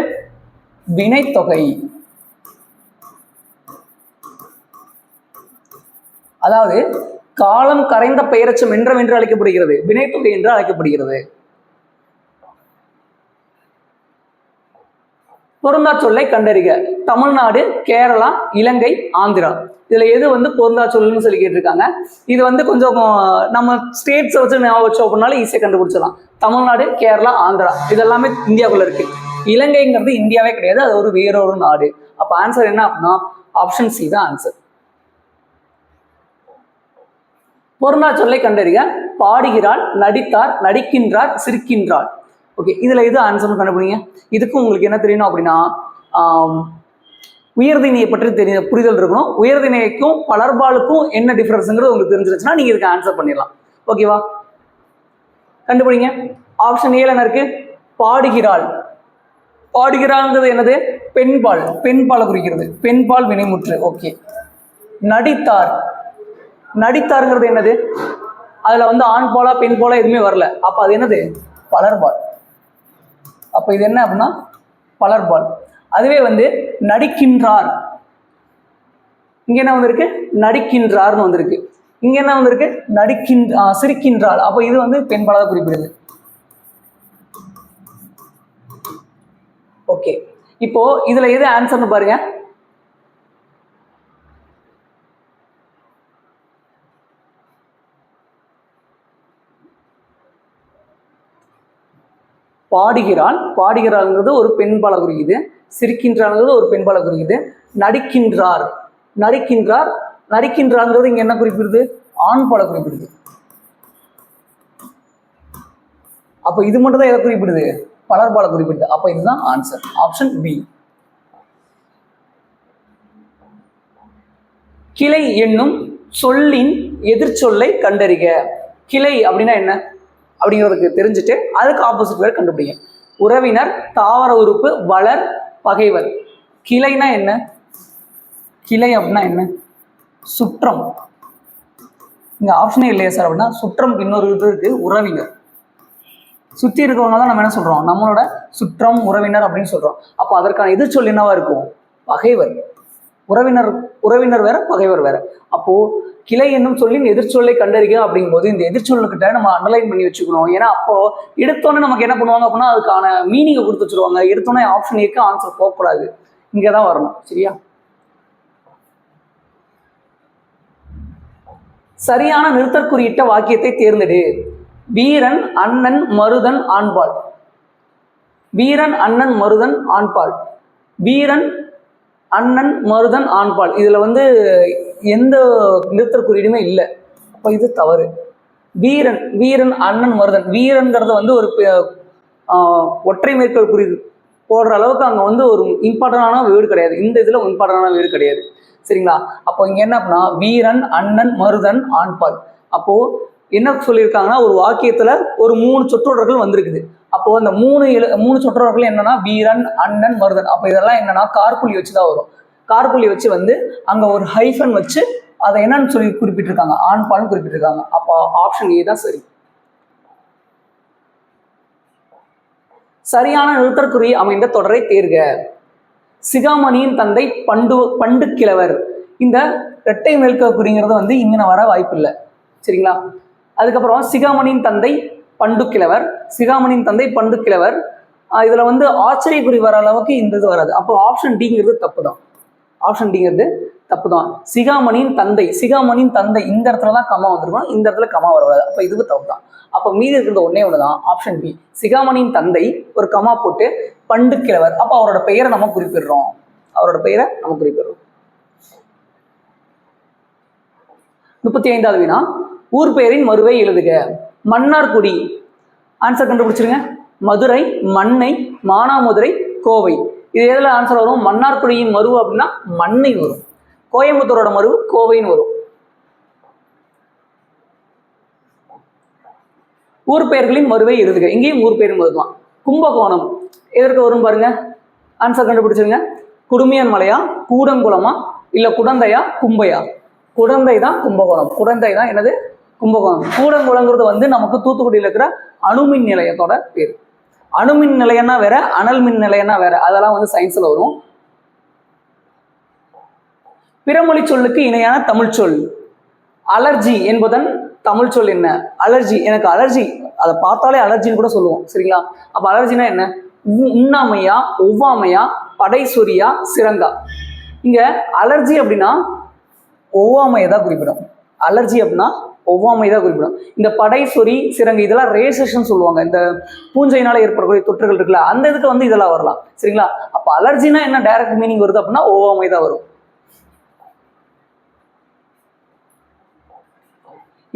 வினைத்தொகை. அதாவது காலம் கரைந்த பெயரச்சம் என்று அழைக்கப்படுகிறது, வினைத்தொகை என்று அழைக்கப்படுகிறது. பொருந்தா சொல்லை கண்டறிக. தமிழ்நாடு, கேரளா, இலங்கை, ஆந்திரா. இதுல எது வந்து பொருந்தா சொல்லுன்னு சொல்லி கேட்டிருக்காங்க. இது வந்து கொஞ்சம் நம்ம ஸ்டேட்ஸை வச்சு ஞாபகம் வச்சோம் அப்படின்னாலும் ஈஸியாக கண்டுபிடிச்சிடலாம். தமிழ்நாடு, கேரளா, ஆந்திரா இதெல்லாமே இந்தியாவுக்குள்ள இருக்கு. இலங்கைங்கிறது இந்தியாவே கிடையாது, அது ஒரு வேறொரு நாடு. அப்ப ஆன்சர் என்ன அப்படின்னா ஆப்ஷன் சி தான் ஆன்சர். பொருந்தா சொல்லை கண்டறிக. பாடுகிறாள், நடித்தார், நடிக்கின்றார், சிரிக்கின்றாள். ஓகே, இதுல எது ஆன்சர்னு கண்டுபிடிங்க. இதுக்கும் உங்களுக்கு என்ன தெரியணும் அப்படின்னா உயர்திணையை பற்றி புரிதல் இருக்கணும். உயர்திணைக்கும் பலர்பாலுக்கும் என்ன டிஃபரன்ஸ்ங்கிறது உங்களுக்கு தெரிஞ்சிருச்சுன்னா நீங்க இதுக்கு ஆன்சர் பண்ணிடலாம். ஓகேவா? கண்டுபிடிங்க. ஆப்ஷன் ஏல என்ன இருக்கு? பாடுகிறாள். பாடுகிறாள்ங்கிறது என்னது? பெண்பால், பெண்பாலை குறிக்கிறது, பெண்பால் வினைமுற்று. ஓகே. நடித்தார், நடித்தாருங்கிறது என்னது? அதுல வந்து ஆண் பாலா பெண் பாலா எதுவுமே வரல. அப்ப அது என்னது? பலர்பால். அப்ப இது என்ன அப்படின்னா பலர்பால். அதுவே வந்து நடிக்கின்றார், இங்க என்ன வந்திருக்கு? நடிக்கின்றார்னு வந்திருக்கு. இங்க என்ன வந்திருக்கு? சிரிக்கின்றார். அப்ப இது வந்து பெண்பாலாக குறிப்பிடுது. ஓகே, இப்போ இதுல எது ஆன்சர்னு பாருங்க. பாடுகிறான், பாடுகிறாள்ங்கிறது ஒரு பெண்பாலை குறிக்குது. சிரிக்கின்றாங்கிறது ஒரு பெண்பாலை குறிக்குது. நடிக்கின்றார், நடிக்கின்றார், நடிக்கின்றாங்கிறது இங்க என்ன குறிப்பிடுது? ஆண்பாலை குறிப்பிடுது. அப்ப இது மட்டும் தான் எதை குறிப்பிடுது? பலர்பாலை குறிப்பிடுது. அப்ப இதுதான் ஆன்சர், ஆப்ஷன் பி. கிளை என்னும் சொல்லின் எதிர்ச்சொல்லை கண்டறிக. கிளை அப்படின்னா என்ன அப்படிங்கிறதுக்கு தெரிஞ்சுட்டு அதுக்கு ஆப்போசிட் வேர்ட் கண்டுபிடிங்க. உறவினர், தாவர உறுப்பு, வளர், பகைவர். கிளைனா என்ன? கிளை அப்படின்னா என்ன? சுற்றம். இங்க ஆப்ஷனே இல்லையா சார் அப்படின்னா சுற்றம் இன்னொரு இது இருக்கு, உறவினர். சுத்தி இருக்கவங்க தான் நம்ம என்ன சொல்றோம்? நம்மளோட சுற்றம், உறவினர் அப்படின்னு சொல்றோம். அப்போ அதற்கான எதிர்ச்சொல் என்னவா இருக்கும்? பகைவர். உறவினர் வேற, பகைவர் வேற. அப்போ கிளை என்னும் சொல்லின் எதிர்ச்சொல்லை கண்டறிக அப்படிங்கும்போது இந்த எதிர்ச்சொல்லுக்கிட்ட நம்ம அண்டர்லைன் பண்ணி வச்சுக்கணும். ஏன்னா அப்போ எடுத்தோன்னே நமக்கு என்ன பண்ணுவாங்க அப்படின்னா அதுக்கான மீனிங்கை கொடுத்து வச்சிருவாங்க. எடுத்தோன்னே ஆப்ஷன் ஏக்கு ஆன்சர் போகக்கூடாது, இங்கதான் வரணும். சரியா? சரியான நிறுத்தற்குறியிட்ட வாக்கியத்தை தேர்ந்தெடு. வீரன், அண்ணன், மருதன், ஆண்பால். வீரன், அண்ணன், மருதன், ஆண்பால். வீரன், அண்ணன், மருதன், ஆண்பால். இதுல வந்து எந்த நிறுத்தற்குறியீடுமே இல்லை. அப்ப இது தவறு. வீரன், வீரன், அண்ணன், மருதன். வீரன்கிறது வந்து ஒரு ஒற்றை மேற்கோள் குறி போடுற அளவுக்கு அங்கே வந்து ஒரு இம்பார்ட்டண்டான வேர்டு கிடையாது. இந்த இதில் இம்பார்ட்டண்டான வேர்டு கிடையாது. சரிங்களா? அப்போ இங்கே என்ன அப்படின்னா வீரன், அண்ணன், மருதன், ஆண்பால். அப்போ என்ன சொல்லியிருக்காங்கன்னா ஒரு வாக்கியத்துல ஒரு 3 சொற்றொடர்கள் வந்திருக்குது. அப்போ அந்த மூணு சொற்றொடர்கள் என்னன்னா வீரன், அண்ணன், மருதன். அப்போ இதெல்லாம் என்னன்னா கார்புள்ளி வச்சுதான் வரும். கார்புள்ளி வச்சு வந்து அங்க ஒரு ஹைஃபன் வச்சு அதை என்னன்னு சொல்லி குறிப்பிட்டிருக்காங்க, ஆண்பால்னு குறிப்பிட்டிருக்காங்க. அப்போ ஆப்ஷன் ஏ தான் சரி. சரியான நிறுத்தற்குறி அமைந்த தொடரை தேர்க. சிகாமணியின் தந்தை பண்டு கிழவர். இந்த இரட்டை மேற்கோள்குறிங்கிறது வந்து இங்கே வர வாய்ப்பு இல்லை. சரிங்களா? அதுக்கப்புறம் சிகாமணியின் தந்தை பண்டு கிழவர், சிகாமணியின் தந்தை பண்டு கிழவர். இதுல வந்து ஆச்சரியக்குறி வர அளவுக்கு இந்த இது வராது. அப்போ ஆப்ஷன் டிங்கிறது தப்பு தான். ஆப்ஷன் டிங்கிறது தப்பு தான். சிகாமணியின் தந்தை, சிகாமணியின் தந்தை இந்த இடத்துல தான் கமா வந்திருக்கும், இந்த இடத்துல கமா வரக்கூடாது. அப்போ இதுவும் தப்பு தான். அப்போ மீதி இருக்கிறது ஒன்னே ஒண்ணுதான், ஆப்ஷன் பி. சிகாமணியின் தந்தை ஒரு கமா போட்டு பண்டு கிழவர். அப்போ அவரோட பெயரை நம்ம குறிப்பிடுறோம், அவரோட பெயரை நம்ம குறிப்பிடுறோம். 35வது வினா, ஊர் பெயரின் மறுவை எழுதுக. மன்னார்குடி. ஆன்சர் கண்டுபிடிச்சிருங்க. மதுரை, மண்ணை, மானாமதுரை, கோவை. இது எதுல ஆன்சர் வரும்? மன்னார்குடியின் மருவு அப்படின்னா மண்ணை வரும். கோயம்புத்தூரோட மருவு கோவைன்னு வரும். ஊர் பெயர்களின் மறுவை எழுதுக. இங்கேயும் ஊர் பெயர் மருதான். கும்பகோணம் எதற்கு வரும் பாருங்க. ஆன்சர் கண்டுபிடிச்சிருங்க. குடுமியான் மலையா, கூடங்குளமா, இல்ல குடந்தையா, கும்பையா? குடந்தை தான் கும்பகோணம். குடந்தை தான் என்னது? கும்பகோணம். கூடங்குளங்கிறது வந்து நமக்கு தூத்துக்குடியில் இருக்கிற அணுமின் நிலையத்தோட பேர். அணுமின் நிலையம்னா வேற, அனல் மின் நிலையம்னா வேற. அதெல்லாம் வந்து சயின்ஸ்ல வரும். பிறமொழி சொல்லுக்கு இணையான தமிழ் சொல். அலர்ஜி என்பதன் தமிழ் சொல் என்ன? அலர்ஜி, எனக்கு அலர்ஜி, அதை பார்த்தாலே அலர்ஜின்னு கூட சொல்லுவோம். சரிங்களா? அப்ப அலர்ஜினா என்ன? உண்ணாமையா, ஒவ்வாமையா, படைசொரியா, சிறங்கா? இங்க அலர்ஜி அப்படின்னா ஒவ்வாமையை தான் குறிப்பிடும். அலர்ஜி அப்படின்னா ஒவ்வாமை தான் குறிப்பிடும். இந்த படைசொரி, சிறங்கு இதெல்லாம் ரேசேஷன் சொல்லுவாங்க. இந்த பூஞ்சையினால ஏற்படக்கூடிய தொற்றுகள் இருக்குல்ல, அந்த இதுக்கு வந்து இதெல்லாம் வரலாம். சரிங்களா? அப்ப அலர்ஜினா என்ன டைரக்ட் மீனிங் வருது அப்படின்னா ஒவ்வாமை தான் வரும்.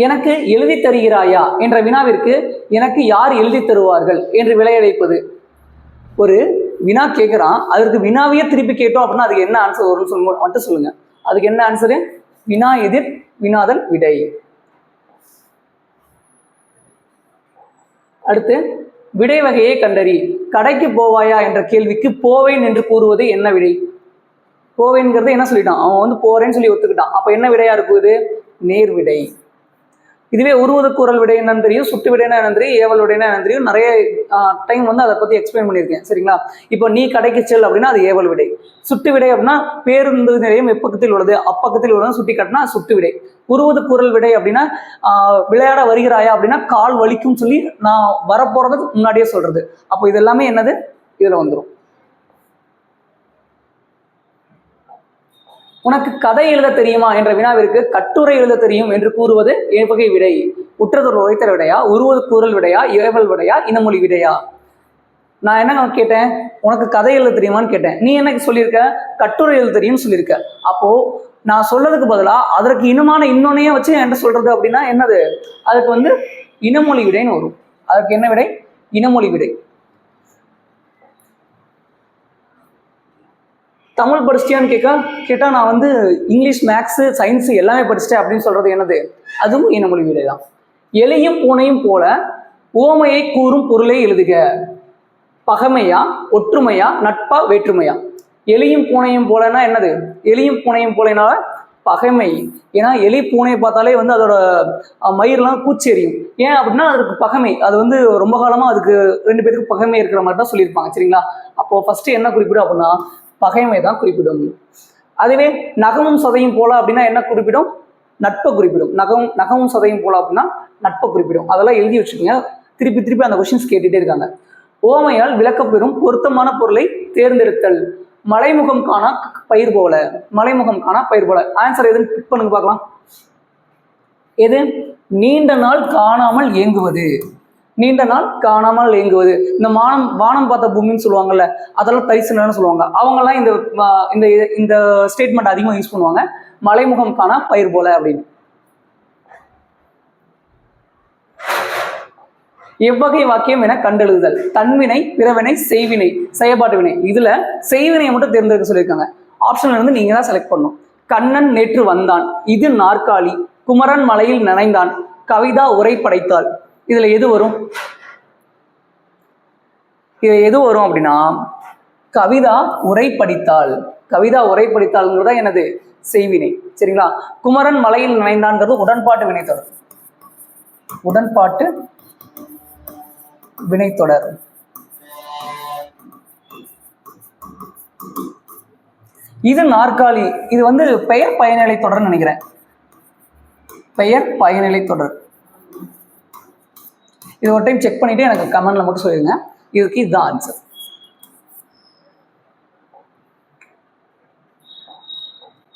எனக்கு எழுதி தருகிறாயா என்ற வினாவிற்கு எனக்கு யார் எழுதி தருவார்கள் என்று விளையடைப்பது. ஒரு வினா கேட்கிறான், அதற்கு வினாவையே திருப்பி கேட்டோம் அப்படின்னா அதுக்கு என்ன ஆன்சர் வரும்னு மட்டும் சொல்லுங்க. அதுக்கு என்ன ஆன்சரு? வினா எதிர் வினாதல் விடை. அடுத்து விடை வகையை கண்டறி. கடைக்கு போவாயா என்ற கேள்விக்கு போவேன் என்று கூறுவது என்ன விடை? போவேன்ங்கிறது என்ன சொல்லிட்டான், அவன் வந்து போறேன்னு சொல்லி ஒத்துக்கிட்டான். அப்ப என்ன விடையா இருக்குது? நேர் விடை. இதுவே உருவது கூறல் விடை என்னன்னு தெரியும், சுட்டு விடைனா என்ன தெரியும், ஏவல் விடைனா என்ன தெரியும். நிறைய டைம் வந்து அதை பத்தி எக்ஸ்பிளைன் பண்ணியிருக்கேன். சரிங்களா? இப்போ நீ கடைக்கு செல் அப்படின்னா அது ஏவல் விடை. சுட்டு விடை அப்படின்னா பேருந்து நிலையம் எப்பக்கத்தில் உள்ளது அப்பக்கத்தில் உள்ளது சுட்டி காட்டினா சுட்டு விடை. உருவது கூறல் விடை அப்படின்னா விளையாட வருகிறாயா அப்படின்னா கால் வலிக்கும் சொல்லி நான் வரப்போறதுக்கு முன்னாடியே சொல்றது. அப்போ இது எல்லாமே என்னது? இதுல வந்துடும். உனக்கு கதை எழுத தெரியுமா என்ற வினாவிற்கு கட்டுரை எழுத தெரியும் என்று கூறுவது ஏவகை விடை. உற்றதொரு உரைத்தல் விடையா, உருவது கூறல் விடையா, ஏவல் விடையா, இனமொழி விடையா? நான் என்ன கேட்டேன்? உனக்கு கதை எழுத தெரியுமான்னு கேட்டேன். நீ என்ன சொல்லியிருக்க? கட்டுரை எழுத தெரியும்னு சொல்லியிருக்க. அப்போ நான் சொல்றதுக்கு பதிலா அதற்கு இனமான இன்னொன்னையே வச்சு என்கிட்ட சொல்றது அப்படின்னா என்னது? அதுக்கு வந்து இனமொழி விடைன்னு வரும். அதுக்கு என்ன விடை? இனமொழி விடை. தமிழ் படிச்சிட்டியான்னு கேட்டா நான் வந்து இங்கிலீஷ், மேக்ஸ், சயின்ஸ் எல்லாமே படிச்சிட்டேன் அப்படின்னு சொல்றது என்னது? அதுவும் இனமொழி விடை தான். எலியும் பூனையும் போல உவமையை கூறும் பொருளை எழுதுக. பகைமையா, ஒற்றுமையா, நட்பா, வேற்றுமையா? எலியும் பூனையும் போலன்னா என்னது? எலியும் பூனையும் போலனால பகைமை. ஏன்னா எலி பூனையை பார்த்தாலே வந்து அதோட மயிரெல்லாம் பூச்சி எறியும். ஏன் அப்படின்னா அதுக்கு பகைமை. அது வந்து ரொம்ப காலமா அதுக்கு 2 பேருக்கு பகைமை இருக்கிற மாதிரி தான் சொல்லியிருப்பாங்க. சரிங்களா? அப்போ ஃபர்ஸ்ட் என்ன குறிப்பிடும் அப்படின்னா பகைமை தான் குறிப்பிடும். அதுவே நகமும் சதையும் போல அப்படின்னா என்ன குறிப்பிடும்? நட்பை குறிப்பிடும். நகமும் சதையும் போல அப்படின்னா நட்பை குறிப்பிடும். அதெல்லாம் எழுதி வச்சுக்கோங்க. திருப்பி திருப்பி அந்த கொஸ்டின்ஸ் கேட்டுட்டே இருக்காங்க. ஓமையால் விளக்கப்பெறும் பொருத்தமான பொருளை தேர்ந்தெடுத்தல். மலைமுகம் காண பயிர் போல. மலைமுகம் காண பயிர் போல. ஆன்சர் எதுன்னு பிக் பண்ணுங்க பார்க்கலாம். எது? நீண்ட நாள் காணாமல் ஏங்குவது. நீண்ட நாள் காணாமல் ஏங்குவது. இந்த வானம் பார்த்த பூமின்னு சொல்லுவாங்கல்ல, அதெல்லாம் தரிசனம்னு சொல்லுவாங்க. அவங்கெல்லாம் இந்த ஸ்டேட்மெண்ட் அதிகமாக யூஸ் பண்ணுவாங்க. மலைமுகம் காண பயிர் போல அப்படின்னு. எவ்வகை வாக்கியம் என கண்டெழுதுதல். தன்வினை, பிறவினை, செய்வினை, செயற்பாட்டு வினை. இதுல செய்வினையை மட்டும் தேர்ந்தெடுக்க சொல்லியிருக்காங்க. ஆப்ஷன்ல இருந்து நீங்க தான் செலக்ட் பண்ணணும். கண்ணன் நேற்று வந்தான், இது நாற்காலி, குமரன் மலையில் நனைந்தான், கவிதா உரை படைத்தாள். இதுல எது வரும்? இது எது வரும் அப்படின்னா கவிதா உரை படித்தாள். கவிதா உரை படித்தாள்ங்கிறதா எனது செய்வினை. சரிங்களா? குமரன் மலையில் நனைந்தான்ங்கிறது உடன்பாட்டு வினைத்தொடர். உடன்பாட்டு வினைத்தொடர். இது நாற்காலி. இது வந்து பெயர் பயனிலை தொடர் நினைக்கிறேன். பெயர் பயனிலை தொடர். இது ஒரு டைம் செக் பண்ணிட்டு எனக்கு கமெண்ட்ல மட்டும் சொல்லிடுங்க. இதுக்கு இதுதான் ஆன்சர்.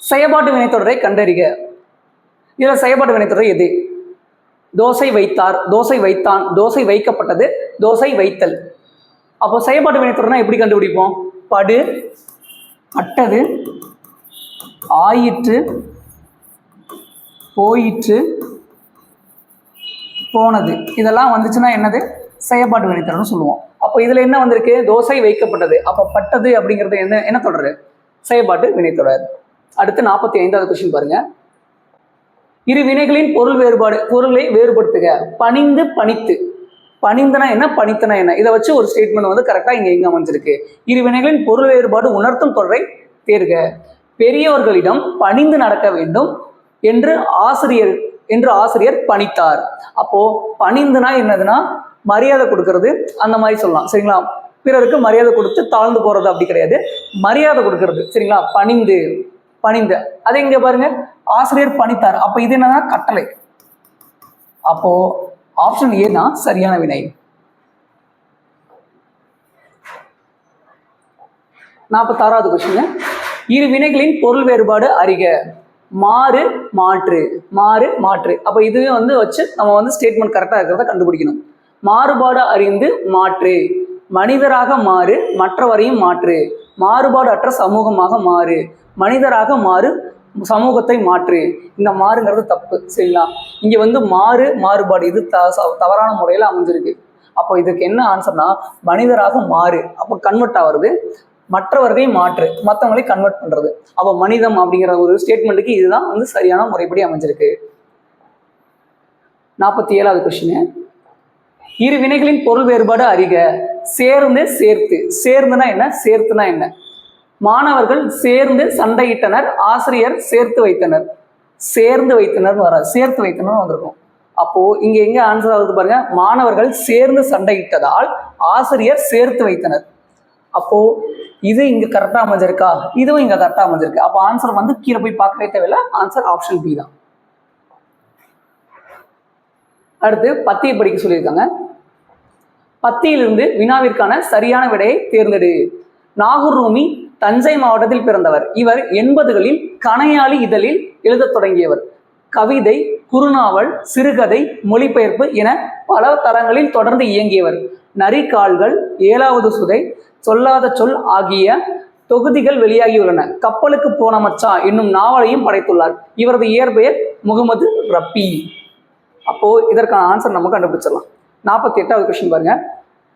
செயற்பாட்டு வினைத்தொடரை கண்டறிக. இதுல செயற்பாட்டு வினைத்தொடர் எது? தோசை வைத்தார், தோசை வைத்தான், தோசை வைக்கப்பட்டது, தோசை வைத்தல். அப்போ செயற்பாட்டு வினைத்தொடர்னா எப்படி கண்டுபிடிப்போம்? படு, பட்டது, ஆயிற்று, போயிற்று, போனது. இதெல்லாம் வந்துச்சுன்னா என்னது? செயற்பாட்டு வினைத்தொடர்னு சொல்லுவோம். அப்போ இதுல என்ன வந்திருக்கு? தோசை வைக்கப்பட்டது. அப்போ பட்டது அப்படிங்கிறது என்ன தொடர்? செயற்பாட்டு வினைத்தொடர். அடுத்து 45வது கொஸ்டின் பாருங்க. இரு வினைகளின் பொருள் வேறுபாடு. பொருளை வேறுபடுத்துக. பணிந்து, பணித்து. பணிந்தனா என்ன, பணித்தனா என்ன? இதை வச்சு ஒரு ஸ்டேட்மெண்ட் வந்து கரெக்டா இங்க எங்க அமைஞ்சிருக்கு? இரு வினைகளின் பொருள் வேறுபாடு உணர்த்தும் தொடரை தேர்க. பெரியவர்களிடம் பணிந்து நடக்க வேண்டும் என்று ஆசிரியர் பணித்தார். அப்போ பணிந்துனா என்னதுன்னா மரியாதை கொடுக்கறது, அந்த மாதிரி சொல்லலாம். சரிங்களா? பிறருக்கு மரியாதை கொடுத்து தாழ்ந்து போறது அப்படி கிடையாது, மரியாதை கொடுக்கறது. சரிங்களா? பணிந்து, பணிந்து. அதை இங்க பாருங்க, ஆசிரியர் பணித்தார். அப்ப இது என்னன்னா கட்டளை. அப்போ ஆப்ஷன் ஏ தான் சரியான வினை. 46வது கொஸ்டின். இரு வினைகளின் பொருள் வேறுபாடு அறிக. மாறு, மாற்று. மாறு, மாற்று. அப்ப இதுவே வந்து வச்சு நம்ம வந்து ஸ்டேட்மெண்ட் கரெக்டா இருக்கிறத கண்டுபிடிக்கணும். மாறுபாடு அறிந்து மாற்று. மனிதராக மாறு, மற்றவரையும் மாற்று. மாறுபாடு அற்ற சமூகமாக மாறு. மனிதராக மாறு, சமூகத்தை மாற்று. இந்த மாறுங்கிறது தப்பு. சரிங்களா? இங்க வந்து மாறு, மாறுபாடு இது தவறான முறையில் அமைஞ்சிருக்கு. அப்போ இதுக்கு என்ன ஆன்சர்னா மனிதராக மாறு. அப்போ கன்வெர்ட் ஆகுறது. மற்றவர்களையும் மாற்று, மற்றவங்களை கன்வெர்ட் பண்றது. அப்போ மனிதம் அப்படிங்கிற ஒரு ஸ்டேட்மெண்ட்டுக்கு இதுதான் வந்து சரியான முறைப்படி அமைஞ்சிருக்கு. 47வது கொஸ்டின். இரு வினைகளின் பொருள் வேறுபாடு அறிக. சேர்ந்து, சேர்த்து. சேர்ந்துனா என்ன, சேர்த்துனா என்ன? மாணவர்கள் சேர்ந்து சண்டையிட்டனர், ஆசிரியர் சேர்த்து வைத்தனர். சேர்ந்து வைத்தனர் வராது, சேர்த்து வைத்தனர் வந்திருக்கும். அப்போ இங்க எங்க ஆன்சர் ஆகுது பாருங்க. மாணவர்கள் சேர்ந்து சண்டையிட்டதால் ஆசிரியர் சேர்த்து வைத்தனர். அப்போ இது இங்க கரெக்டா அமைஞ்சிருக்கா? இதுவும் இங்க கரெக்டா அமைஞ்சிருக்கு. அப்போ ஆன்சர் வந்து கீழே போய் பார்க்கவே தேவையில்லை. ஆன்சர் ஆப்ஷன் பி தான். அடுத்து பத்தியை படிக்க சொல்லியிருக்காங்க. பத்தியிலிருந்து வினாவிற்கான சரியான விடையை தேர்ந்தெடு. நாகூர் ரூமி தஞ்சை மாவட்டத்தில் பிறந்தவர். இவர் 80களில் கணையாளி இதழில் எழுதத் தொடங்கியவர். கவிதை, குறுநாவல், சிறுகதை, மொழிபெயர்ப்பு என பல தளங்களில் தொடர்ந்து இயங்கியவர். நரிக்கால்கள், 7வது சுதை, சொல்லாத சொல் ஆகிய தொகுதிகள் வெளியாகியுள்ளன. கப்பலுக்கு போன மச்சா என்னும் நாவலையும் படைத்துள்ளார். இவரது இயற்பெயர் முகமது ரப்பி. அப்போ இதற்கான ஆன்சர் நம்ம கண்டுபிடிச்சிடலாம். 48வது கொஸ்டின் பாருங்க.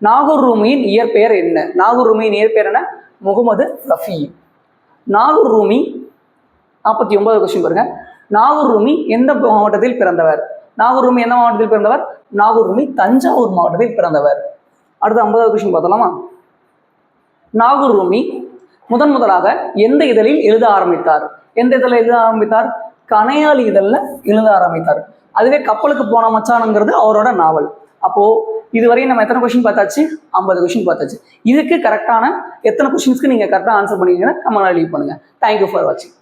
நாகூர் ரூமியின் இயற்பெயர் என்ன? நாகூர் ரூமியின் இயற்பெயர் என்ன? முகமது ரஃபி. நாகூர் ரூமி. 49வது கொஸ்டின் பாருங்க. நாகூர் ரூமி எந்த மாவட்டத்தில் பிறந்தவர்? நாகூர் ரூமி எந்த மாவட்டத்தில் பிறந்தவர்? நாகூர் ரூமி தஞ்சாவூர் மாவட்டத்தில் பிறந்தவர். அடுத்து 50வது கொஸ்டின் பார்த்தலாமா? நாகூர் ரூமி முதலாக எந்த இதழில் எழுத ஆரம்பித்தார்? எந்த இதழில் எழுத ஆரம்பித்தார்? கணையாளி இதழில் எழுத ஆரம்பித்தார். அதுவே கப்பலுக்கு போன மச்சானுங்கிறது அவரோட நாவல். அப்போ இதுவரையும் நம்ம எத்தனை கொஸ்டின் பார்த்தாச்சு? 50 கொஸ்டின் பார்த்தாச்சு. இதுக்கு கரெக்டான எத்தனை கொஸ்டின்ஸ்க்கு நீங்க கரெக்டாக ஆன்சர் பண்ணிங்கன்னா கமெண்ட்ல லீவ் பண்ணுங்க. தேங்க்யூ ஃபார் வாட்சிங்.